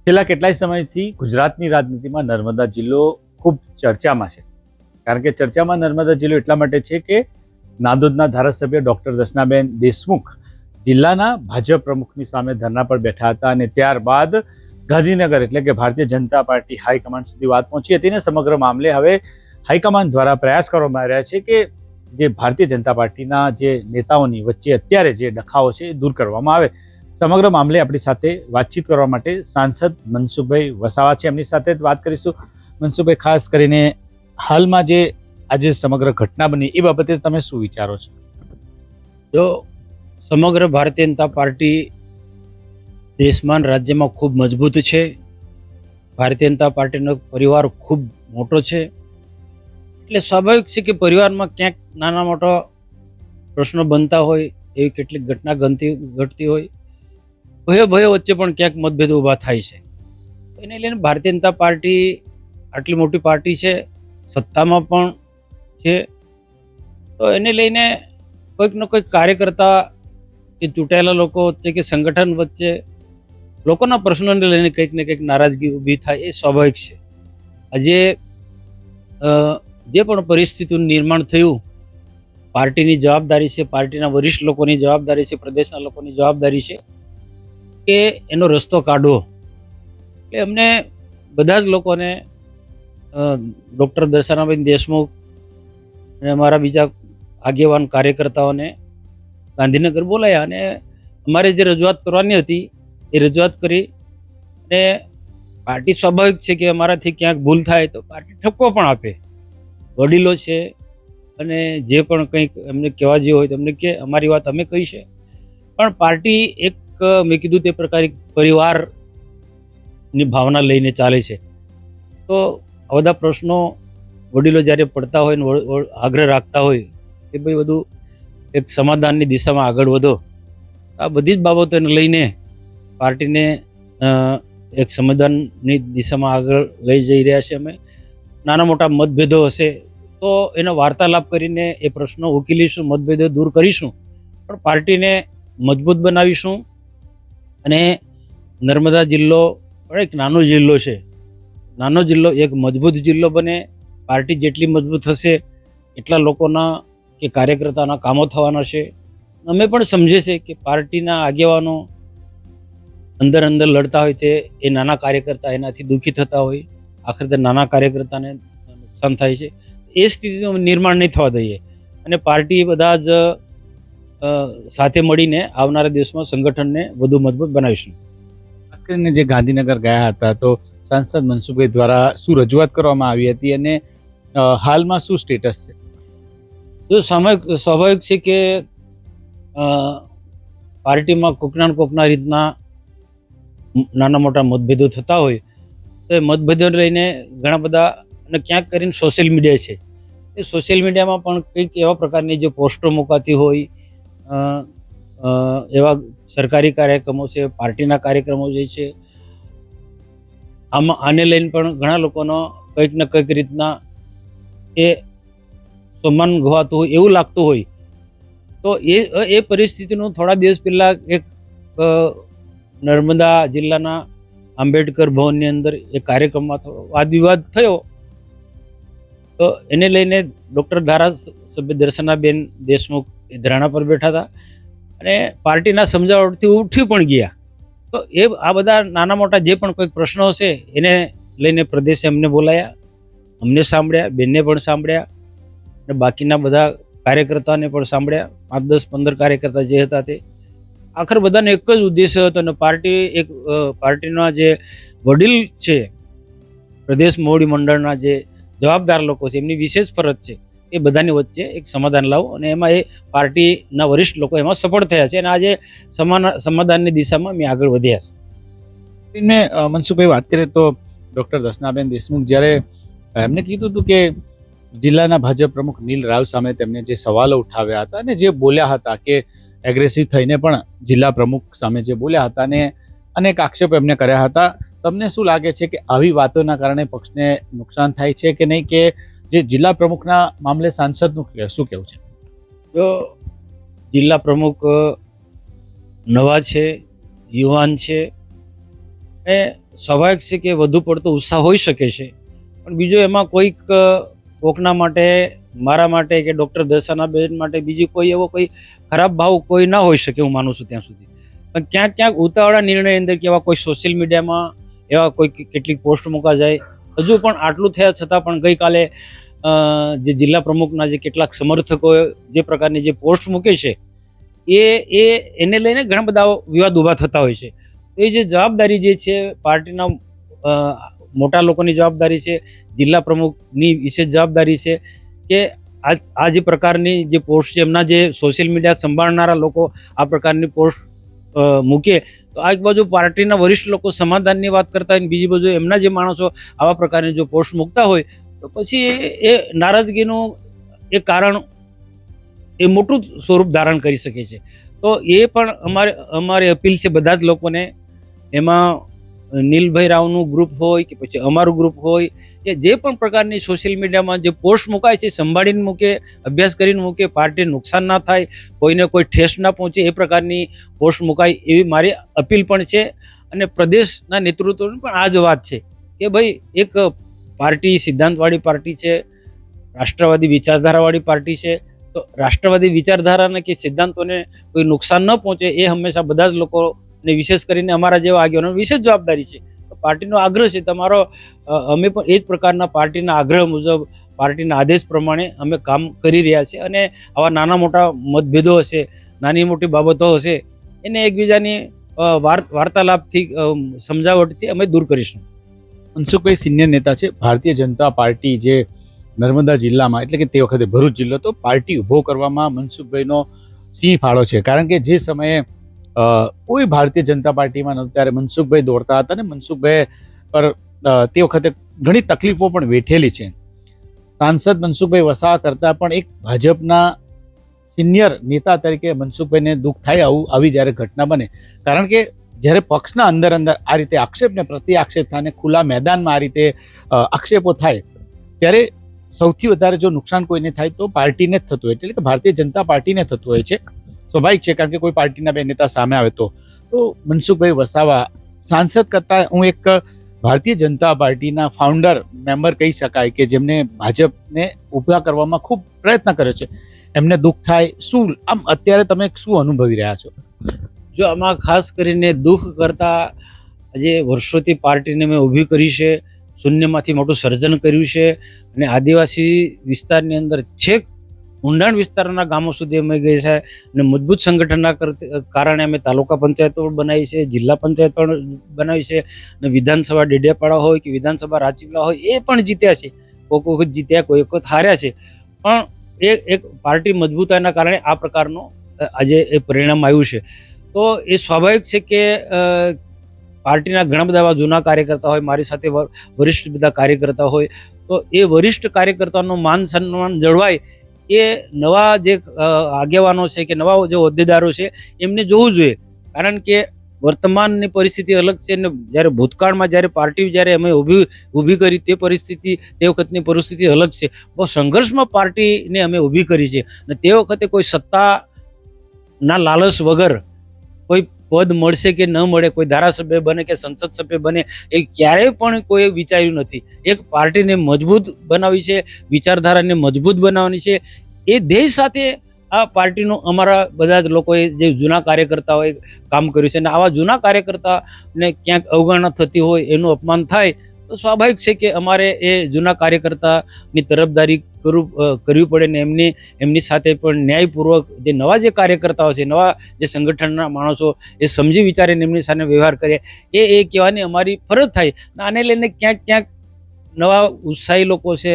છેલ્લા કેટલાય સમયથી ગુજરાતની રાજનીતિમાં નર્મદા જિલ્લો ખૂબ ચર્ચામાં છે. કારણ કે ચર્ચામાં નર્મદા જિલ્લો એટલા માટે છે કે નાંદોદના ધારાસભ્ય ડોક્ટર દર્શનાબેન દેશમુખ જિલ્લાના ભાજપ પ્રમુખની સામે ધરણા પર બેઠા હતા અને ત્યારબાદ ગાંધીનગર એટલે કે ભારતીય જનતા પાર્ટી હાઈકમાન્ડ સુધી વાત પહોંચી હતી. અને સમગ્ર મામલે હવે હાઈકમાન્ડ દ્વારા પ્રયાસ કરવામાં આવ્યા છે કે જે ભારતીય જનતા પાર્ટીના જે નેતાઓની વચ્ચે અત્યારે જે ડખાઓ છે એ દૂર કરવામાં આવે. સમગ્ર મામલે આપણી સાથે વાતચીત કરવા માટે સાંસદ મનસુખભાઈ વસાવા છે, એમની સાથે વાત કરીશું. મનસુખભાઈ, ખાસ કરીને હાલમાં જે આજે સમગ્ર ઘટના બની એ બાબતે તમે શું વિચારો છો? જો સમગ્ર ભારતીય જનતા પાર્ટી દેશમાં રાજ્યમાં ખૂબ મજબૂત છે. ભારતીય જનતા પાર્ટીનો પરિવાર ખૂબ મોટો છે, એટલે સ્વાભાવિક છે કે પરિવારમાં ક્યાંક નાના મોટા પ્રશ્નો બનતા હોય, એવી કેટલીક ઘટના ઘટતી હોય, ભયો વચ્ચે પણ ક્યાંક મતભેદો ઊભા થાય છે. એને લઈને ભારતીય જનતા પાર્ટી આટલી મોટી પાર્ટી છે, સત્તામાં પણ છે, તો એને લઈને કોઈકનો કોઈક કાર્યકર્તા કે ચૂંટાયેલા લોકો વચ્ચે કે સંગઠન વચ્ચે લોકોના પ્રશ્નોને લઈને કંઈક ને કંઈક નારાજગી ઊભી થાય એ સ્વાભાવિક છે. આજે જે પણ પરિસ્થિતિનું નિર્માણ થયું, પાર્ટીની જવાબદારી છે, પાર્ટીના વરિષ્ઠ લોકોની જવાબદારી છે, પ્રદેશના લોકોની જવાબદારી છે કે એનો રસ્તો કાઢવો. એટલે અમને બધા જ લોકોને ડૉક્ટર દર્શનાબેન દેશમુખ અને અમારા બીજા આગેવાન કાર્યકર્તાઓને ગાંધીનગર બોલાયા અને અમારે જે રજૂઆત કરવાની હતી એ રજૂઆત કરી. અને પાર્ટી સ્વાભાવિક છે કે અમારાથી ક્યાંક ભૂલ થાય તો પાર્ટી ઠપકો પણ આપે. વડીલો છે અને જે પણ કંઈક એમને કહેવા જેવું હોય તો એમને કે અમારી વાત અમે કહી છે. પણ પાર્ટી એક મેં કીધું તે પ્રકારે પરિવારની ભાવના લઈને ચાલે છે. તો આ બધા પ્રશ્નો વડીલો જ્યારે પડતા હોય ને આગ્રહ રાખતા હોય કે ભાઈ બધું એક સમાધાનની દિશામાં આગળ વધો, આ બધી જ બાબતોને લઈને પાર્ટીને એક સમાધાનની દિશામાં આગળ લઈ જઈ રહ્યા છે. અમે નાના મોટા મતભેદો હશે તો એનો વાર્તાલાપ કરીને એ પ્રશ્નો ઉકેલીશું, મતભેદો દૂર કરીશું, પણ પાર્ટીને મજબૂત બનાવીશું. અને નર્મદા જિલ્લો પણ એક નાનો જિલ્લો છે. નાનો જિલ્લો એક મજબૂત જિલ્લો બને. પાર્ટી જેટલી મજબૂત હશે એટલા લોકોના કે કાર્યકર્તાના કામો થવાના છે. અમે પણ સમજે છે કે પાર્ટીના આગેવાનો અંદર લડતા હોય તે એ નાના કાર્યકર્તા એનાથી દુઃખી થતા હોય, આખરે નાના કાર્યકર્તાને નુકસાન થાય છે. એ સ્થિતિનું નિર્માણ નહીં થવા દઈએ અને પાર્ટી બધા જ સાથે મળીને આવનારા દિવસમાં સંગઠનને વધુ મજબૂત બનાવીશું. ખાસ કરીને જે ગાંધીનગર ગયા હતા તો સાંસદ મનસુખભાઈ દ્વારા શું રજૂઆત કરવામાં આવી હતી અને હાલમાં શું સ્ટેટસ છે? તો સ્વાભાવિક છે કે પાર્ટીમાં કોકના રીતના નાના મોટા મતભેદો થતા હોય તો એ મતભેદોને લઈને ઘણા બધા અને ક્યાંક કરીને સોશિયલ મીડિયા છે, એ સોશિયલ મીડિયામાં પણ કંઈક એવા પ્રકારની જે પોસ્ટો મુકાતી હોય, એવા સરકારી કાર્યક્રમો છે, પાર્ટીના કાર્યક્રમો જે છે, આને લઈને પણ ઘણા લોકોનો કંઈક ને કંઈક રીતના એ સન્માન ગવાતું હોય એવું લાગતું હોય. તો એ પરિસ્થિતિનું થોડા દિવસ પહેલાં એક નર્મદા જિલ્લાના આંબેડકર ભવનની અંદર એ કાર્યક્રમમાં વાદ વિવાદ થયો. તો એને લઈને ડૉક્ટર ધારાસભ્ય દર્શનાબેન દેશમુખ એ ધરણા પર બેઠા હતા અને પાર્ટીના સમજાવટથી ઉઠી પણ ગયા. તો એ આ બધા નાના મોટા જે પણ કોઈક પ્રશ્નો હશે એને લઈને પ્રદેશે અમને બોલાયા, અમને સાંભળ્યા, બેનને પણ સાંભળ્યા અને બાકીના બધા કાર્યકર્તાને પણ સાંભળ્યા. 5, 10, 15 કાર્યકર્તા જે હતા તે આખર બધાનો એક જ ઉદ્દેશ્ય હતો અને પાર્ટીના જે વડીલ છે, પ્રદેશ મોવડી મંડળના જે જવાબદાર લોકો છે, એમની વિશેષ ફરજ છે એ બધાની વચ્ચે એક સમાધાન લાવો અને એમાં એ પાર્ટીના વરિષ્ઠ લોકો એમાં સફળ થયા છે અને આજે સમાધાનની દિશામાં અમે આગળ વધ્યા છે. મનસુખભાઈ, વાત કરીએ તો ડૉક્ટર દર્શનાબેન દેશમુખ જ્યારે એમને કીધું હતું કે જિલ્લાના ભાજપ પ્રમુખ નીલ રાવ સામે તેમને જે સવાલો ઉઠાવ્યા હતા અને જે બોલ્યા હતા કે એગ્રેસિવ થઈને પણ જિલ્લા પ્રમુખ સામે જે બોલ્યા હતા અને અનેક આક્ષેપ એમને કર્યા હતા, તમને શું લાગે છે કે આવી વાતોના કારણે પક્ષને નુકસાન થાય છે કે નહીં? કે જે જિલ્લા પ્રમુખના મામલે સાંસદનું શું કહેવું છે? જો જિલ્લા પ્રમુખ નવા છે, યુવાન છે, એ સ્વાભાવિક છે કે વધુ પડતો ઉત્સાહ હોઈ શકે છે, પણ બીજો એમાં કોકના માટે, મારા માટે કે ડૉક્ટર દર્શનાબેન માટે બીજી કોઈ ખરાબ ભાવ કોઈ ના હોઈ શકે, હું માનું છું ત્યાં સુધી. પણ ક્યાંક ક્યાંક ઉતાવળા નિર્ણય અંદર કે એવા કોઈ સોશિયલ મીડિયામાં એવા કોઈ કેટલીક પોસ્ટ મૂકા જાય. હજુ પણ આટલું થયા છતાં પણ ગઈકાલે જે જિલ્લા પ્રમુખના જે કેટલાક સમર્થકો જે પ્રકારની જે પોસ્ટ મૂકે છે એને લઈને ઘણા બધા વિવાદ ઊભા થતા હોય છે. એ જે જવાબદારી જે છે પાર્ટીના મોટા લોકોની જવાબદારી છે, જિલ્લા પ્રમુખની વિશેષ જવાબદારી છે કે આ જે પ્રકારની જે પોસ્ટ છે, એમના જે સોશિયલ મીડિયા સંભાળનારા લોકો આ પ્રકારની પોસ્ટ મૂકે તો આ એક બાજુ પાર્ટીના વરિષ્ઠ લોકો સમાધાનની વાત કરતા હોય, બીજી બાજુ એમના જે માણસો આવા પ્રકારની જો પોસ્ટ મૂકતા હોય તો પછી એ નારાજગીનું એ કારણ એ મોટું સ્વરૂપ ધારણ કરી શકે છે. તો એ પણ અમારી અપીલ છે બધા જ લોકોને, એમાં નીલભાઈ રાવનું ગ્રુપ હોય કે પછી અમારું ગ્રુપ હોય કે જે પણ પ્રકારની સોશિયલ મીડિયામાં જે પોસ્ટ મુકાય છે સંભાળીને મૂકે, અભ્યાસ કરીને મૂકે, પાર્ટીને નુકસાન ના થાય, કોઈને કોઈ ઠેસ ના પહોંચે એ પ્રકારની પોસ્ટ મુકાય એવી મારી અપીલ પણ છે. અને પ્રદેશના નેતૃત્વની પણ આ જ વાત છે કે ભાઈ એક પાર્ટી સિદ્ધાંતવાળી પાર્ટી છે, રાષ્ટ્રવાદી વિચારધારાવાળી પાર્ટી છે, તો રાષ્ટ્રવાદી વિચારધારાને કે સિદ્ધાંતોને કોઈ નુકસાન ન પહોંચે એ હંમેશા બધા જ લોકોને, વિશેષ કરીને અમારા જેવા આગેવાનો વિશેષ જવાબદારી છે. પાર્ટીનો આગ્રહ છે તમારો, અમે પણ એ જ પ્રકારના પાર્ટીના આગ્રહ મુજબ, પાર્ટીના આદેશ પ્રમાણે અમે કામ કરી રહ્યા છીએ. અને આવા નાના મોટા મતભેદો હશે, નાની મોટી બાબતો હશે, એને એકબીજાની વાર્તાલાપથી, સમજાવટથી અમે દૂર કરીશું. મનસુખભાઈ સિનિયર નેતા છે ભારતીય જનતા પાર્ટી, જે નર્મદા જિલ્લામાં એટલે કે તે વખતે ભરૂચ જિલ્લો, તો પાર્ટી ઊભો કરવામાં મનસુખભાઈનો સિંહ ફાળો છે. કારણ કે જે સમયે કોઈ ભારતીય જનતા પાર્ટીમાં નહોતું ત્યારે મનસુખભાઈ દોડતા હતા અને મનસુખભાઈ પર તે વખતે ઘણી તકલીફો પણ વેઠેલી છે. સાંસદ મનસુખભાઈ વસાવા કરતાં પણ એક ભાજપના સિનિયર નેતા તરીકે મનસુખભાઈને દુઃખ થાય આવી જ્યારે ઘટના બને. કારણ કે જ્યારે પક્ષના અંદર આ રીતે આક્ષેપ ને પ્રતિ આક્ષેપ થાય અને ખુલ્લા મેદાનમાં આ રીતે આક્ષેપો થાય ત્યારે સૌથી વધારે જો નુકસાન કોઈને થાય તો પાર્ટીને જ થતું હોય, એટલે કે ભારતીય જનતા પાર્ટીને થતું હોય છે. સ્વાભાવિક છે, કારણ કે કોઈ પાર્ટીના બે નેતા સામે આવે તો મનસુખભાઈ વસાવા સાંસદ કરતાં હું એક ભારતીય જનતા પાર્ટીના ફાઉન્ડર મેમ્બર કહી શકાય કે જેમને ભાજપને ઊભા કરવામાં ખૂબ પ્રયત્ન કર્યો છે. એમને દુઃખ થાય શું, આમ અત્યારે તમે શું અનુભવી રહ્યા છો? જો આમાં ખાસ કરીને દુઃખ કરતા, જે વર્ષોથી પાર્ટીને મેં ઊભી કરી છે, શૂન્યમાંથી મોટું સર્જન કર્યું છે અને આદિવાસી વિસ્તારની અંદર છેક ઊંડાણ વિસ્તારના ગામો સુધી અમે ગઈ છે અને મજબૂત સંગઠનના કારણે અમે તાલુકા પંચાયતો પણ બનાવી છે, જિલ્લા પંચાયત પણ બનાવી છે અને વિધાનસભા ડેડિયાપાડા હોય કે વિધાનસભા રાજપીપળા હોય એ પણ જીત્યા છે. કોઈક વખત જીત્યા, કોઈ વખત હાર્યા છે, પણ એક પાર્ટી મજબૂતાઈના કારણે આ પ્રકારનું આજે એ પરિણામ આવ્યું છે. તો એ સ્વાભાવિક છે કે પાર્ટીના ઘણા બધા એવા જૂના કાર્યકર્તા હોય, મારી સાથે વરિષ્ઠ બધા કાર્યકર્તા હોય, તો એ વરિષ્ઠ કાર્યકર્તાનું માન સન્માન જળવાય એ નવા જે આગેવાનો છે કે નવા જે હોદ્દેદારો છે એમને જોવું જોઈએ. કારણ કે વર્તમાનની પરિસ્થિતિ અલગ છે ને જ્યારે ભૂતકાળમાં જ્યારે પાર્ટી જ્યારે અમે ઊભી કરી તે પરિસ્થિતિ, તે વખતની પરિસ્થિતિ અલગ છે. બહુ સંઘર્ષમાં પાર્ટીને અમે ઊભી કરી છે અને તે વખતે કોઈ સત્તાના લાલચ વગર કોઈ પદ મળશે કે ન મળે, કોઈ ધારાસભ્ય બને કે સંસદ સભ્ય બને, એ ક્યારેય પણ કોઈ વિચાર્યું નથી. એક પાર્ટીને મજબૂત બનાવી છે, વિચારધારાને મજબૂત બનાવવાની છે, એ ધ્યેય સાથે આ પાર્ટીનું અમારા બધા જ લોકોએ જે જૂના કાર્યકર્તાઓએ કામ કર્યું છે અને આવા જૂના કાર્યકર્તાને ક્યાંક અવગણના થતી હોય, એનું અપમાન થાય તો સ્વાભાવિક છે કે અમારે એ જૂના કાર્યકર્તાની તરફદારી કરવી પડે ને એમની સાથે પણ ન્યાયપૂર્વક જે નવા જે કાર્યકર્તાઓ છે, નવા જે સંગઠનના માણસો એ સમજી વિચારીને એમની સાથે વ્યવહાર કરે એ કહેવાની અમારી ફરજ થાય. આને લઈને ક્યાંક નવા ઉત્સાહી લોકો છે,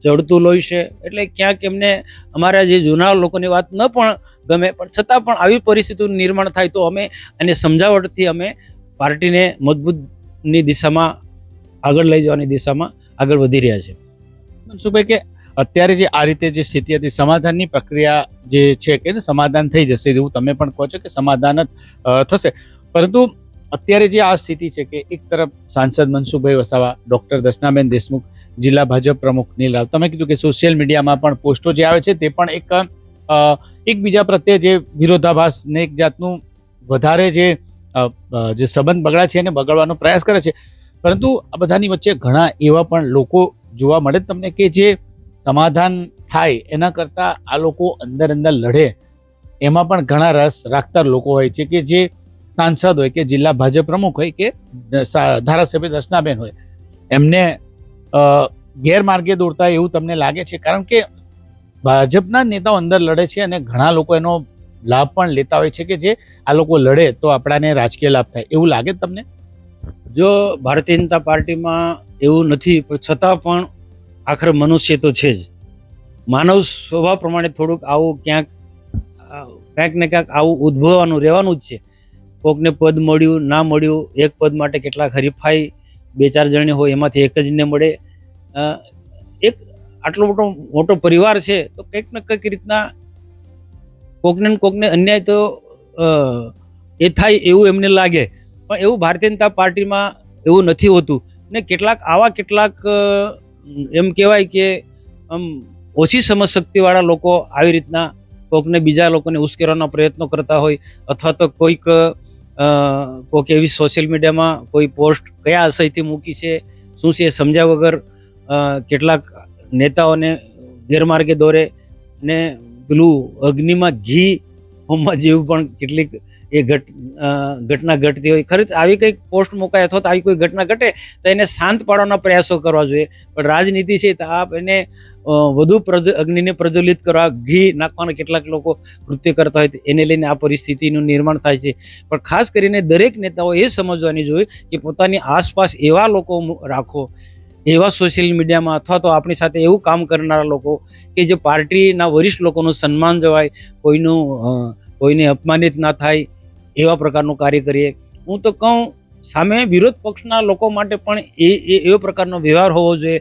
ચડતું લોહી છે, એટલે ક્યાંક એમને અમારા જે જૂના લોકોની વાત ન પણ ગમે, પણ છતાં પણ આવી પરિસ્થિતિનું નિર્માણ થાય તો અમે અને સમજાવટથી અમે પાર્ટીને મજબૂતની દિશામાં આગળ લઈ જવાની દિશામાં આગળ વધી રહ્યા છે. મનસુખભાઈ, કે અત્યારે જે આ રીતે જે સ્થિતિ હતી, સમાધાનની પ્રક્રિયા જે છે કે સમાધાન થઈ જશે એવું તમે પણ કહો છો કે સમાધાન જ થશે, પરંતુ અત્યારે જે આ સ્થિતિ છે કે એક તરફ સાંસદ મનસુખભાઈ વસાવા, ડૉક્ટર દર્શનાબેન દેશમુખ, જિલ્લા ભાજપ પ્રમુખ નીલ રાવ, તમે કીધું કે સોશિયલ મીડિયામાં પણ પોસ્ટો જે આવે છે તે પણ એકબીજા પ્રત્યે જે વિરોધાભાસ ને એક જાતનું વધારે જે જે સંબંધ બગડ્યા છે એને બગાડવાનો પ્રયાસ કરે છે. પરંતુ આ બધાની વચ્ચે ઘણા એવા પણ લોકો જોવા મળે તમને કે જે સમાધાન થાય એના કરતાં આ લોકો અંદર અંદર લડે એમાં પણ ઘણા રસ રાખતા લોકો હોય છે, કે જે સાંસદ હોય કે જિલ્લા ભાજપ પ્રમુખ હોય કે ધારાસભ્ય દર્શનાબેન હોય એમને ગેરમાર્ગે દોરતા એવું તમને લાગે છે? કારણ કે ભાજપના નેતાઓ અંદર લડે છે અને ઘણા લોકો એનો લાભ પણ લેતા હોય છે, કે જે આ લોકો લડે તો આપણાને રાજકીય લાભ થાય એવું લાગે તમને? જો ભારતીય જનતા પાર્ટીમાં એવું નથી, પણ છતાં પણ આખરે મનુષ્ય તો છે જ. માનવ સ્વભાવ પ્રમાણે થોડુંક આવું ક્યાંક ને ક્યાંક આવું ઉદ્ભવવાનું રહેવાનું જ છે. કોકને પદ મળ્યું ના મળ્યું, એક પદ માટે કેટલાક હરીફાઈ 2-4 જણની હોય એમાંથી એક જ ને મળે. એક આટલો મોટો પરિવાર છે તો કંઈક ને કંઈક રીતના કોકને ને કોકને અન્યાય તો એ થાય એવું એમને લાગે. પણ એવું ભારતીય જનતા પાર્ટીમાં એવું નથી હોતું. ને કેટલાક એમ કહેવાય કે ઓછી સમજશક્તિવાળા લોકો આવી રીતના કોકને બીજા લોકોને ઉશ્કેરવાનો પ્રયત્નો કરતા હોય, અથવા તો કોઈક એવી સોશિયલ મીડિયામાં કોઈ પોસ્ટ કયા આશયથી મૂકી છે શું છે સમજ્યા વગર કેટલાક નેતાઓને ગેરમાર્ગે દોરે ને પેલું અગ્નિમાં ઘી હોમવા જેવું પણ કેટલીક એ ઘટના ઘટતી હોય. ખરેખર આવી કંઈક પોસ્ટ મુકાય અથવા તો આવી કોઈ ઘટના ઘટે તો એને શાંત પાડવાના પ્રયાસો કરવા જોઈએ. પણ રાજનીતિ છે તો આપ એને વધુ અગ્નિને પ્રજ્વલિત કરવા ઘી નાખવાના કેટલાક લોકો કૃત્ય કરતા હોય, એને લઈને આ પરિસ્થિતિનું નિર્માણ થાય છે. પણ ખાસ કરીને દરેક નેતાઓ એ સમજવાની જોઈએ કે પોતાની આસપાસ એવા લોકો રાખો, એવા સોશિયલ મીડિયામાં અથવા તો આપણી સાથે એવું કામ કરનારા લોકો કે જે પાર્ટીના વરિષ્ઠ લોકોનું સન્માન જવાય, કોઈને અપમાનિત ના થાય એવા પ્રકારનું કાર્ય કરીએ. હું તો કહું સામે વિરોધ પક્ષના લોકો માટે પણ એવો પ્રકારનો વ્યવહાર હોવો જોઈએ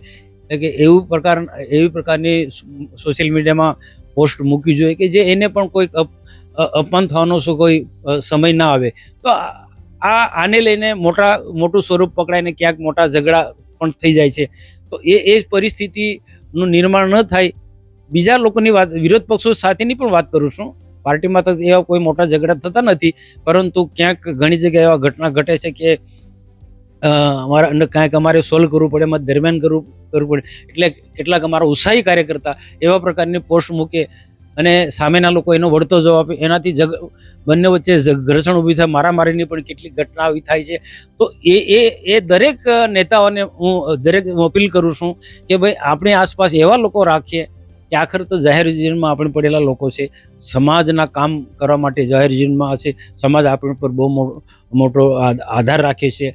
કે એવી પ્રકારની સોશિયલ મીડિયામાં પોસ્ટ મૂકવી જોઈએ કે જે એને પણ કોઈક અપમાન થવાનો કોઈ સમય ના આવે. તો આને લઈને મોટું સ્વરૂપ પકડાય ને ક્યાંક મોટા ઝઘડા પણ થઈ જાય છે. તો એ પરિસ્થિતિનું નિર્માણ ન થાય. બીજા લોકોની વાત, વિરોધ પક્ષો સાથેની પણ વાત કરું છું. પાર્ટીમાં તો એવા કોઈ મોટા ઝઘડા થતા નથી, પરંતુ ક્યાંક ઘણી જગ્યાએ એવા ઘટના ઘટે છે કે કાંઈક અમારે સોલ્વ કરવું પડે, એમાં દરમિયાન કરવું પડે. એટલે કેટલાક અમારા ઉત્સાહી કાર્યકર્તા એવા પ્રકારની પોસ્ટ મૂકે અને સામેના લોકો એનો વળતો જવાબ આપે, એનાથી બંને વચ્ચે ઘર્ષણ ઊભી થાય, મારામારીની પણ કેટલીક ઘટના આવી થાય છે. તો એ દરેક નેતાઓને હું અપીલ કરું છું કે ભાઈ આપણી આસપાસ એવા લોકો રાખીએ કે આખર તો જાહેર જીવનમાં આપણે પડેલા લોકો છે. સમાજના કામ કરવા માટે જાહેર જીવનમાં હશે, સમાજ આપણી પર બહુ મોટો આધાર રાખે છે.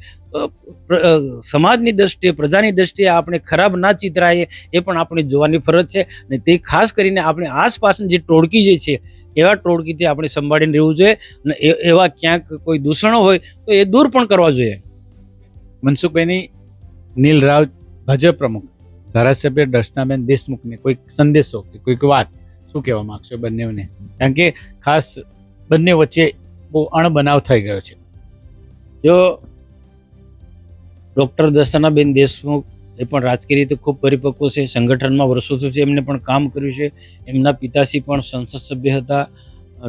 સમાજની દ્રષ્ટિએ, પ્રજાની દ્રષ્ટિએ આપણે ખરાબ ના ચિતરાઈએ એ પણ આપણે જોવાની ફરજ છે. અને તે ખાસ કરીને આપણી આસપાસની જે ટોળકી જે છે એવા ટોળકીથી આપણે સંભાળીને રહેવું જોઈએ. અને એવા ક્યાંક કોઈ દૂષણો હોય તો એ દૂર પણ કરવા જોઈએ. મનસુખભાઈની નીલ રાવ ભાજપ પ્રમુખ, ધારાસભ્ય દર્શનાબેન દેશમુખને કોઈક સંદેશો કે કોઈક વાત શું કહેવા માંગશો બંનેને? કારણ કે ખાસ બંને વચ્ચે બહુ અણબનાવ થઈ ગયો છે. જો ડૉક્ટર દર્શનાબેન દેશમુખ એ પણ રાજકીય રીતે ખૂબ પરિપક્વ છે, સંગઠનમાં વર્ષોથી એમને પણ કામ કર્યું છે. એમના પિતાશ્રી પણ સંસદ સભ્ય હતા,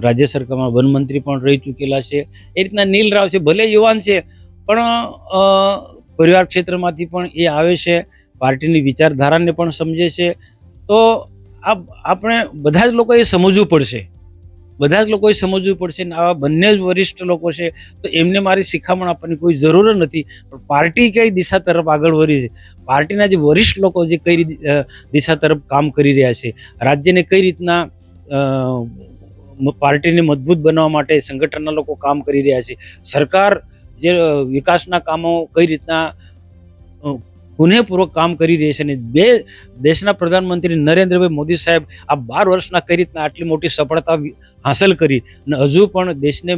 રાજ્ય સરકારમાં વનમંત્રી પણ રહી ચૂકેલા છે. એ રીતના નીલ રાવ છે, ભલે યુવાન છે પણ પરિવાર ક્ષેત્રમાંથી પણ એ આવે છે, પાર્ટીની વિચારધારાને પણ સમજે છે. તો આપણે બધા જ લોકોએ સમજવું પડશે. ને આવા બંને જ વરિષ્ઠ લોકો છે તો એમને મારી શિખામણ આપવાની કોઈ જરૂર નથી. પણ પાર્ટી કઈ દિશા તરફ આગળ વધી છે, પાર્ટીના જે વરિષ્ઠ લોકો જે કઈ દિશા તરફ કામ કરી રહ્યા છે, રાજ્યને કઈ રીતના પાર્ટીને મજબૂત બનાવવા માટે સંગઠનના લોકો કામ કરી રહ્યા છે, સરકાર જે વિકાસના કામો કઈ રીતના પુનઃપૂર્વક કામ કરી રહી છે. અને દેશના પ્રધાનમંત્રી નરેન્દ્રભાઈ મોદી સાહેબ આ 12 વર્ષના કઈ રીતના આટલી મોટી સફળતા હાંસલ કરી અને હજુ પણ દેશને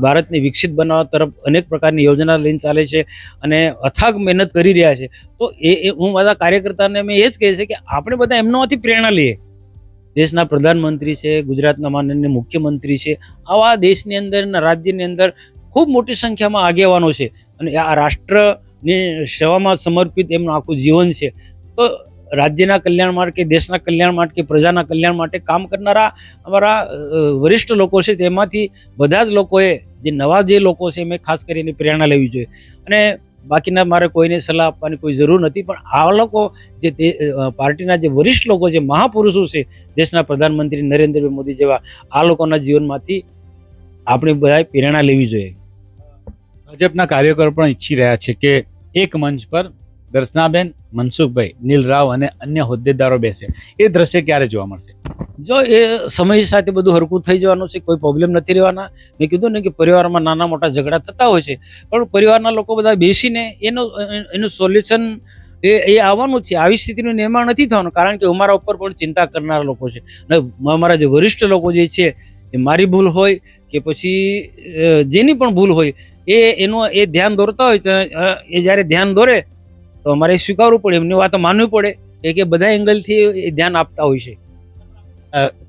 ભારતને વિકસિત બનાવવા તરફ અનેક પ્રકારની યોજના લઈને ચાલે છે અને અથાગ મહેનત કરી રહ્યા છે. તો હું બધા કાર્યકર્તાને મેં એ જ કહે છે કે આપણે બધા એમનામાંથી પ્રેરણા લઈએ. દેશના પ્રધાનમંત્રી છે, ગુજરાતના માનનીય મુખ્યમંત્રી છે, આવા દેશની અંદર, રાજ્યની અંદર ખૂબ મોટી સંખ્યામાં આગેવાનો છે અને આ રાષ્ટ્રની સેવામાં સમર્પિત એમનું આખું જીવન છે. તો રાજ્યના કલ્યાણ માટે કે દેશના કલ્યાણ માટે કે પ્રજાના કલ્યાણ માટે કામ કરનારા અમારા વરિષ્ઠ લોકો છે, તેમાંથી બધા જ લોકોએ જે નવા જે લોકો છે એમાં ખાસ કરીને પ્રેરણા લેવી જોઈએ. અને બાકીના મારે કોઈને સલાહ આપવાની કોઈ જરૂર નથી, પણ આ લોકો જે પાર્ટીના જે વરિષ્ઠ લોકો છે, મહાપુરુષો છે, દેશના પ્રધાનમંત્રી નરેન્દ્રભાઈ મોદી જેવા, આ લોકોના જીવનમાંથી આપણે બધાએ પ્રેરણા લેવી જોઈએ. ભાજપના કાર્યકરો પણ ઈચ્છી રહ્યા છે કે એક મંચ પર દર્શનાબેન, મનસુખભાઈ, નીલ રાવ અને અન્ય હોદ્દેદારો બેસે. એ દ્રશ્ય ક્યારે જોવા મળશે? જો એ સમય સાથે બધું હરકું થઈ જવાનું છે, કોઈ પ્રોબ્લેમ નથી રહેવાના. મેં કીધું ને કે પરિવારમાં નાના મોટા ઝઘડા થતા હોય છે, પણ પરિવારના લોકો બધા બેસીને એનું સોલ્યુશન એ આવવાનું છે. આવી સ્થિતિનું નિર્માણ નથી થવાનું, કારણ કે અમારા ઉપર પણ ચિંતા કરનારા લોકો છે. અને અમારા જે વરિષ્ઠ લોકો જે છે, એ મારી ભૂલ હોય કે પછી જેની પણ ભૂલ હોય, એનું એ ધ્યાન દોરતા હોય, એ જ્યારે ધ્યાન દોરે તો અમારે સ્વીકારવું પડે, એમની વાતો માનવી પડે કે બધા એંગલથી એ ધ્યાન આપતા હોય છે.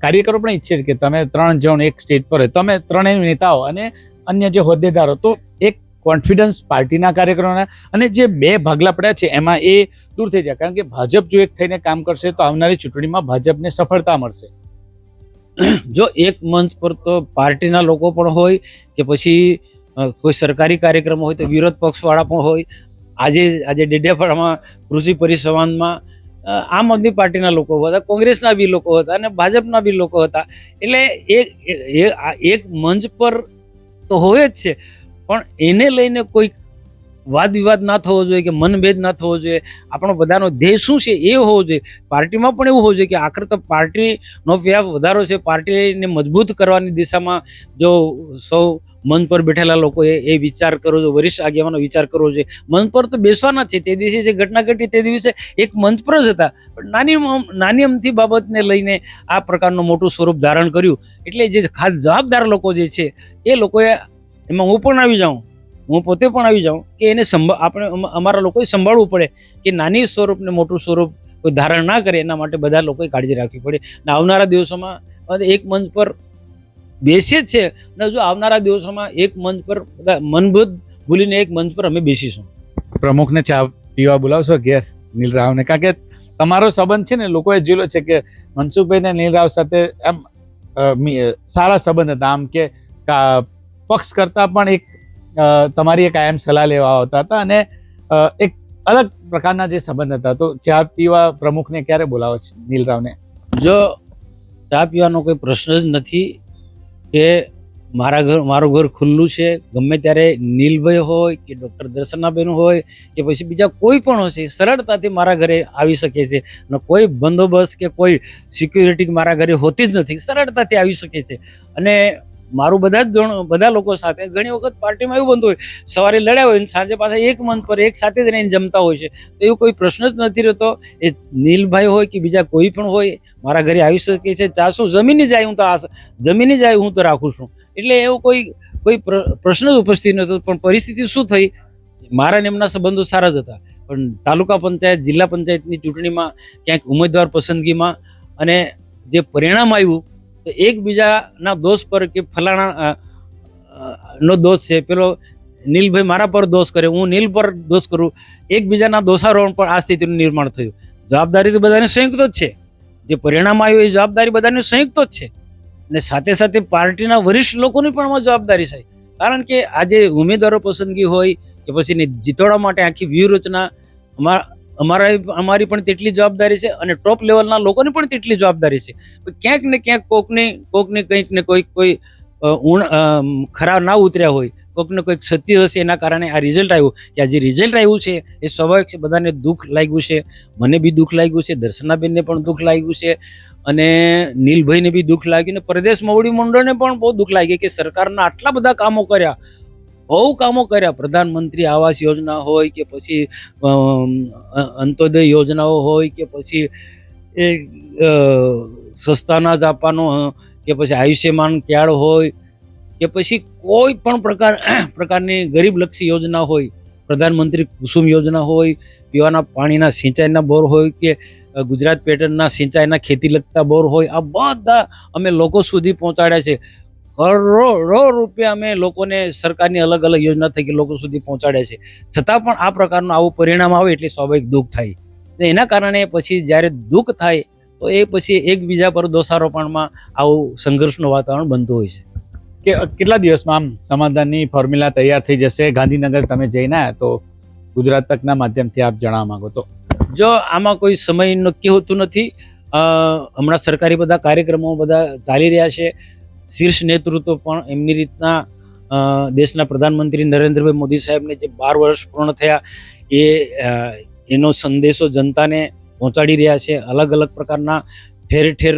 કાર્યકરો પણ ઈચ્છે છે કે તમે 3 જણ એક સ્ટેજ પર હોય, તમે ત્રણેય નેતાઓ અને અન્ય જે હોદ્દેદારો, તો એક કોન્ફિડન્સ પાર્ટીના કાર્યકરોના અને જે બે ભાગલા પડ્યા છે એમાં એ દૂર થઈ જાય. કારણ કે ભાજપ જો એક થઈને કામ કરશે તો આવનારી ચૂંટણીમાં ભાજપને સફળતા મળશે. જો એક મંચ પર તો પાર્ટીના લોકો પણ હોય કે પછી કોઈ સરકારી કાર્યક્રમ હોય તો વિરોધ પક્ષવાળા પણ હોય. આજે ડેડિયાપાડામાં કૃષિ પરિસંવાદમાં આમ આદમી પાર્ટીના લોકો હતા, કોંગ્રેસના બી લોકો હતા અને ભાજપના બી લોકો હતા. એટલે એક મંચ પર તો હોય જ છે, પણ એને લઈને કોઈ વાદ વિવાદ ના થવો જોઈએ કે મનભેદ ના થવો જોઈએ. આપણો બધાનો ધ્યેય શું છે એ હોવો જોઈએ. પાર્ટીમાં પણ એવું હોવું જોઈએ કે આખરે તો પાર્ટીનો વ્યાપ વધારો છે, પાર્ટીને મજબૂત કરવાની દિશામાં જો સૌ મન પર બેઠેલા લોકોએ એ વિચાર કરવો જોઈએ, વરિષ્ઠ આગેવાનો વિચાર કરવો જોઈએ. મન પર તો બેસવાના છે, તે દિવસે જે ઘટના ઘટી તે દિવસે એક મંચ પર જ હતા, પણ નાની અમથી બાબતને લઈને આ પ્રકારનું મોટું સ્વરૂપ ધારણ કર્યું. એટલે જે ખાસ જવાબદાર લોકો જે છે એ લોકોએ, એમાં હું પણ આવી જાઉં, હું પોતે પણ આવી જાઉં, કે એને આપણે અમારા લોકોએ સંભાળવું પડે કે નાની સ્વરૂપને મોટું સ્વરૂપ કોઈ ધારણ ના કરે. એના માટે બધા લોકોએ કાળજી રાખવી પડે. અને આવનારા દિવસોમાં એક મંચ પર બેસીએ જ છે, અને જો આવનારા દિવસોમાં એક મંચ પર બધા મનભેદ ભૂલીને એક મંચ પર અમે બેસીશું. પ્રમુખને ચા પીવા બોલાવશો ઘેર, નીલ રાવને? કારણ કે તમારો સંબંધ છે ને, લોકોએ જોયેલો છે કે મનસુખભાઈ ને નીલ રાવ સાથે આમ સારા સંબંધ હતા. આમ કે પક્ષ કરતા પણ એક તમારી કાયમ સલાહ લેવા આવતા હતા અને એક અલગ પ્રકારના જે સંબંધ હતા. તો ચા પીવા પ્રમુખને ક્યારે બોલાવો છે નીલ રાવને? જો ચા પીવાનો કોઈ પ્રશ્ન જ નથી કે મારું ઘર ખુલ્લું છે. ગમે ત્યારે નીલભાઈ હોય કે ડૉક્ટર દર્શનાબેન હોય કે પછી બીજા કોઈ પણ હશે, સરળતાથી મારા ઘરે આવી શકે છે. અને કોઈ બંદોબસ્ત કે કોઈ સિક્યુરિટી મારા ઘરે હોતી જ નથી, સરળતાથી આવી શકે છે. અને મારું બધા લોકો સાથે ઘણી વખત પાર્ટીમાં એવું બનતું હોય, સવારે લડ્યા હોય ને સાંજે પાછા એક મંચ પર એક સાથે જ રહીને જમતા હોય છે. તો એવું કોઈ પ્રશ્ન જ નથી રહેતો. એ નીલભાઈ હોય કે બીજા કોઈ પણ હોય, મારા ઘરે આવી શકે છે. ચા શું જમીને જાય, હું તો રાખું છું. એટલે એવો કોઈ પ્રશ્ન જ ઉપસ્થિત નહોતો. પણ પરિસ્થિતિ શું થઈ, મારા ને એમના સંબંધો સારા જ હતા, પણ તાલુકા પંચાયત, જિલ્લા પંચાયતની ચૂંટણીમાં ક્યાંક ઉમેદવાર પસંદગીમાં અને જે પરિણામ આવ્યું, તો એકબીજાના દોષ પર કે ફલાણા નો દોષ છે, પેલો નીલભાઈ મારા પર દોષ કરે, હું નીલ પર દોષ કરું, એકબીજાના દોષારોપણ પર આ સ્થિતિનું નિર્માણ થયું. જવાબદારી તો બધાને સંયુક્ત જ છે. જે પરિણામ આવ્યું એ જવાબદારી બધાને સંયુક્ત જ છે. અને સાથે સાથે પાર્ટીના વરિષ્ઠ લોકોની પણ આમાં જવાબદારી છે. કારણ કે આજે ઉમેદવારો પસંદગી હોય કે પછી જીતવા માટે આખી વ્યૂહરચના અમારી પણ તેટલી જવાબદારી છે અને ટોપ લેવલના લોકોની પણ તેટલી જવાબદારી છે. ક્યાંક ને ક્યાંક કોકને કંઈક ને કોઈ ખરાબ ના ઉતર્યા હોય, કોઈકને કોઈક ક્ષતિ હશે, એના કારણે આ રિઝલ્ટ આવ્યું. કે આ જે રિઝલ્ટ આવ્યું છે એ સ્વાભાવિક છે, બધાને દુઃખ લાગ્યું છે. મને બી દુઃખ લાગ્યું છે, દર્શનાબેનને પણ દુઃખ લાગ્યું છે, અને નીલભાઈને બી દુઃખ લાગ્યું, ને પ્રદેશ મોવડી મંડળને પણ બહુ દુઃખ લાગ્યું કે સરકારના આટલા બધા કામો કર્યા, બહુ કામો કર્યા. પ્રધાનમંત્રી આવાસ યોજના હોય કે પછી અંત્યોદય યોજનાઓ હોય કે પછી સસ્તા અનાજ આપવાનો કે પછી આયુષ્યમાન કાર્ડ હોય કે પછી કોઈ પણ પ્રકારની ગરીબલક્ષી યોજના હોય, પ્રધાનમંત્રી કુસુમ યોજના હોય, પીવાના પાણીના સિંચાઈના બોર હોય કે ગુજરાત પેટર્નના સિંચાઈના ખેતી લગતા બોર હોય, આ બધા અમે લોકો સુધી પહોંચાડ્યા છે. કરોડો રૂપિયા અમે લોકોને સરકારની અલગ યોજના થકી લોકો સુધી પહોંચાડ્યા છે. છતાં પણ આ પ્રકારનું આવું પરિણામ આવે એટલે સ્વાભાવિક દુઃખ થાય. ને એના કારણે પછી જ્યારે દુઃખ થાય તો એ પછી એકબીજા પર દોષારોપણમાં આવું સંઘર્ષનું વાતાવરણ બનતું હોય છે. કે કેટલા દિવસમાં આમ સમાધાનની ફોર્મ્યુલા તૈયાર થઈ જશે? ગાંધીનગર તમે જઈને આવ્યા તો ગુજરાત તકના માધ્યમથી આપ જણાવવા માંગો તો. જો આમાં કોઈ સમય નક્કી હોતું નથી. હમણાં સરકારી બધા કાર્યક્રમો બધા ચાલી રહ્યા છે. શીર્ષ નેતૃત્વ પણ એમની રીતના દેશના પ્રધાનમંત્રી નરેન્દ્રભાઈ મોદી સાહેબને જે 12 વર્ષ પૂર્ણ થયા એનો સંદેશો જનતાને પહોંચાડી રહ્યા છે. અલગ અલગ પ્રકારના ઠેર ઠેર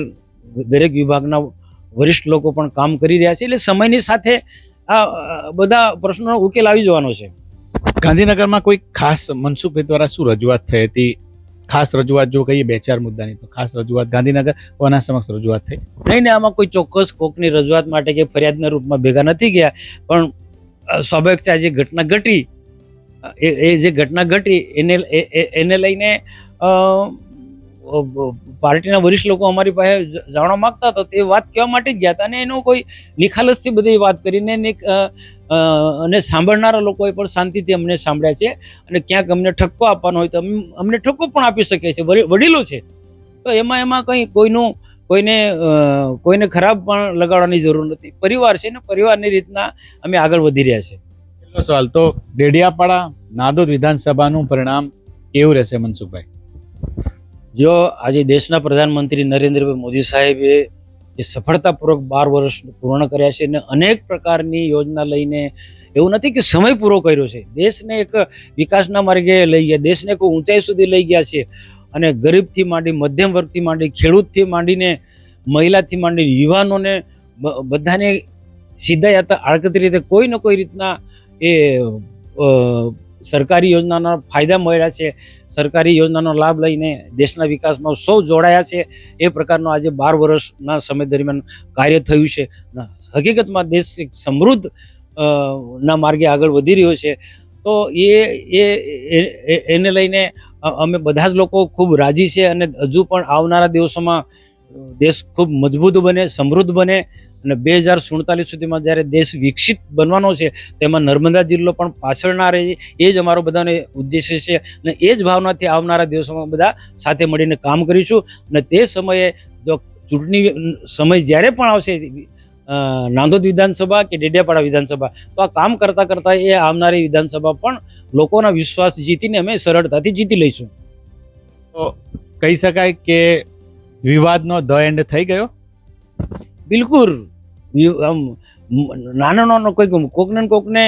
દરેક વિભાગના વરિષ્ઠ લોકો પણ કામ કરી રહ્યા છે. એટલે સમયની સાથે આ બધા પ્રશ્નોનો ઉકેલ આવી જવાનો છે. ગાંધીનગરમાં કોઈ ખાસ મનસુખભાઈ દ્વારા શું રજૂઆત થઈ હતી? ખાસ રજૂઆત જો કહીએ 2-4 મુદ્દાની, તો ખાસ રજૂઆત ગાંધીનગર કોના સમક્ષ રજૂઆત થઈ? નહીં ને આમાં કોઈ ચોક્કસ કોકની રજૂઆત માટે કે ફરિયાદના રૂપમાં ભેગા નથી ગયા, પણ સ્વાભાવિક છે આ જે ઘટના ઘટી એ જે ઘટના ઘટી એને લઈને પાર્ટીના વરિષ્ઠ લોકો અમારી પાસે જાણવા માંગતા હતા, તે વાત કહેવા માટે જ ગયા હતા. અને એનો કોઈ નિખાલસથી બધી વાત કરીને અને સાંભળનારા લોકોએ પણ શાંતિથી અમને સાંભળ્યા છે. અને ક્યાંક અમને ઠપકો આપવાનો હોય તો અમને ઠપકો પણ આપી શકીએ છીએ. વડીલો છે તો એમાં કંઈ કોઈને ખરાબ પણ લગાડવાની જરૂર નથી. પરિવાર છે ને પરિવારની રીતના અમે આગળ વધી રહ્યા છે. છેલ્લો સવાલ તો ડેડિયાપાડા નાદોદ વિધાનસભાનું પરિણામ કેવું રહેશે મનસુખભાઈ? જો આજે દેશના પ્રધાનમંત્રી નરેન્દ્રભાઈ મોદી સાહેબે જે સફળતાપૂર્વક 12 વર્ષ પૂર્ણ કર્યા છે અને અનેક પ્રકારની યોજના લઈને એવું નથી કે સમય પૂરો કર્યો છે, દેશને એક વિકાસના માર્ગે લઈ ગયા, દેશને કોઈ ઊંચાઈ સુધી લઈ ગયા છે. અને ગરીબથી માંડી, મધ્યમ વર્ગથી માંડી, ખેડૂતથી માંડીને, મહિલાથી માંડીને, યુવાનોને બધાને સીધા યાત્રા આડકતરી રીતે કોઈ ને કોઈ રીતના એ સરકારી યોજનાના ફાયદા મળ્યા છે. સરકારી યોજનાનો લાભ લઈને દેશના વિકાસમાં સૌ જોડાયા છે. એ પ્રકારનો આજે 12 વર્ષના સમય દરમિયાન કાર્ય થયું છે. હકીકતમાં દેશ એક સમૃદ્ધ ના માર્ગે આગળ વધી રહ્યો છે. તો એને લઈને અમે બધા જ લોકો ખૂબ રાજી છે. અને હજુ પણ આવનારા દિવસોમાં દેશ ખૂબ મજબૂત બને, સમૃદ્ધ બને. અને 2047 સુધીમાં જ્યારે દેશ વિકસિત બનવાનો છે તેમાં નર્મદા જિલ્લો પણ પાછળ ના રહે, એ જ અમારો બધાનો ઉદ્દેશ્ય છે. અને એ જ ભાવનાથી આવનારા દિવસોમાં બધા સાથે મળીને કામ કરીશું. અને તે સમયે જો ચૂંટણી સમય જ્યારે પણ આવશે, નાંદોદ વિધાનસભા કે ડેડિયાપાડા વિધાનસભા, તો આ કામ કરતાં કરતાં એ આવનારી વિધાનસભા પણ લોકોના વિશ્વાસ જીતીને અમે સરળતાથી જીતી લઈશું. તો કહી શકાય કે વિવાદનો ધ એન્ડ થઈ ગયો? બિલકુલ. નાનો કોકને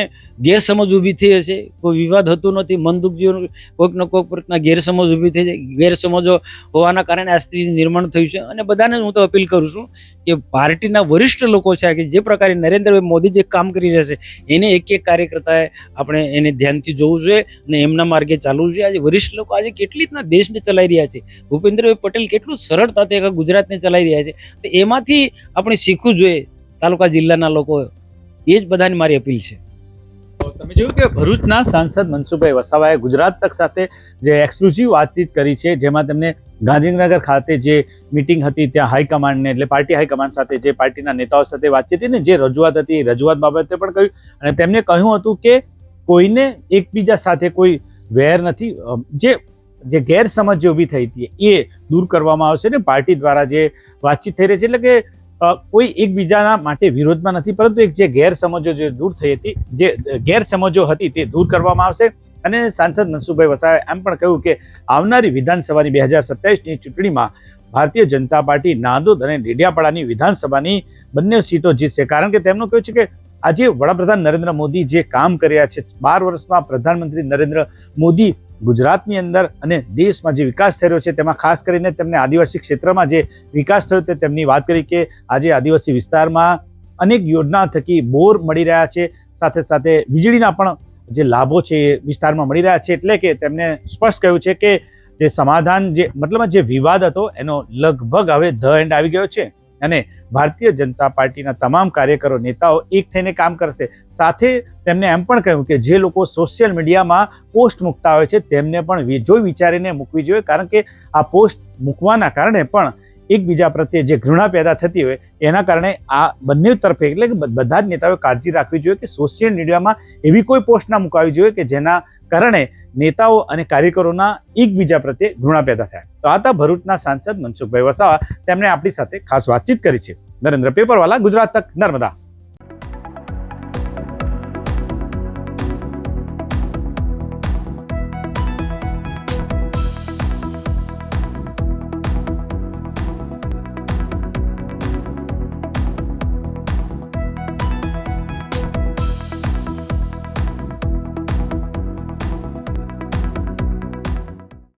ગેરસમજ ઊભી થઈ હશે. કોઈ વિવાદ હતો નથી, મન દુઃખ જેવું કોઈક ને કોઈક પ્રકારના ગેરસમજ ઊભી થઈ છે. ગેરસમજો હોવાના કારણે આ સ્થિતિ નિર્માણ થયું છે. અને બધાને હું તો અપીલ કરું છું કે પાર્ટીના વરિષ્ઠ લોકો છે કે જે પ્રકારે નરેન્દ્રભાઈ મોદી જે કામ કરી રહ્યા છે એને એક કાર્યકર્તાએ આપણે એને ધ્યાનથી જોવું જોઈએ અને એમના માર્ગે ચાલવું જોઈએ. આજે વરિષ્ઠ લોકો આજે કેટલી રીતના દેશને ચલાવી રહ્યા છે. ભૂપેન્દ્રભાઈ પટેલ કેટલું સરળતાથી ગુજરાતને ચલાવી રહ્યા છે. તો એમાંથી આપણે શીખવું જોઈએ તાલુકા જિલ્લાના લોકો. એ જ બધાની મારી અપીલ છે. તમે જોયું કે ભરૂચના સાંસદ મનસુખભાઈ વસાવાએ ગુજરાત તક સાથે જે એક્સક્લુઝિવ વાતચીત કરી છે, જેમાં તેમને ગાંધીનગર ખાતે જે મીટિંગ હતી ત્યાં હાઈકમાન્ડને એટલે પાર્ટી હાઈકમાન્ડ સાથે જે પાર્ટીના નેતાઓ સાથે વાતચીત હતી ને જે રજૂઆત હતી એ રજૂઆત બાબતે પણ કહ્યું. અને તેમને કહ્યું હતું કે કોઈને એકબીજા સાથે કોઈ વેર નથી. જે ગેરસમજ જે ઊભી થઈ હતી એ દૂર કરવામાં આવશે ને પાર્ટી દ્વારા જે વાતચીત થઈ રહી છે, એટલે કે કોઈ એકબીજાના માટે વિરોધમાં નથી, પરંતુ એક જે ગેરસમજો જે દૂર થઈ હતી, જે ગેરસમજો હતી તે દૂર કરવામાં આવશે. અને સાંસદ મનસુખભાઈ વસાવાએ એમ પણ કહ્યું કે આવનારી વિધાનસભાની 2027ની ચૂંટણીમાં ભારતીય જનતા પાર્ટી નાંદોદ અને ડેડિયાપાડાની વિધાનસભાની બંને સીટો જીતશે. કારણ કે તેમનું કહ્યું છે કે આજે વડાપ્રધાન નરેન્દ્ર મોદી જે કામ કર્યા છે, 12 વર્ષમાં પ્રધાનમંત્રી નરેન્દ્ર મોદી ગુજરાતની અંદર અને દેશમાં જે વિકાસ થઈ રહ્યો છે તેમાં ખાસ કરીને તેમને આદિવાસી ક્ષેત્રમાં જે વિકાસ થયો તે તેમની વાત કરી કે આજે આદિવાસી વિસ્તારમાં અનેક યોજના થકી બોર મળી રહ્યા છે, સાથે સાથે વીજળીના પણ જે લાભો છે એ વિસ્તારમાં મળી રહ્યા છે. એટલે કે તેમને સ્પષ્ટ કહ્યું છે કે જે સમાધાન મતલબ જે વિવાદ હતો એનો લગભગ હવે ધ એન્ડ આવી ગયો છે. અને ભારતીય જનતા પાર્ટીના તમામ કાર્યકરો, નેતાઓ એક થઈને કામ કરશે. સાથે તેમને એમ પણ કહ્યું કે જે લોકો સોશિયલ મીડિયામાં પોસ્ટ મૂકતા હોય છે તેમને પણ જોઈ વિચારીને મૂકવી જોઈએ, કારણ કે આ પોસ્ટ મૂકવાના કારણે પણ એકબીજા પ્રત્યે જે ઘૃણા પેદા થતી હોય એના કારણે આ બંને તરફે એટલે કે બધા જ નેતાઓએ કાળજી રાખવી જોઈએ કે સોશિયલ મીડિયામાં એવી કોઈ પોસ્ટ ના મુકાવી જોઈએ કે જેના કારણે નેતાઓ અને કાર્યકરોના એકબીજા પ્રત્યે ઘૃણા પેદા થયા. તો આ હતા ભરૂચના સાંસદ મનસુખભાઈ વસાવા. તેમણે આપણી સાથે ખાસ વાતચીત કરી છે. નરેન્દ્ર પેપરવાલા, ગુજરાત તક, નર્મદા.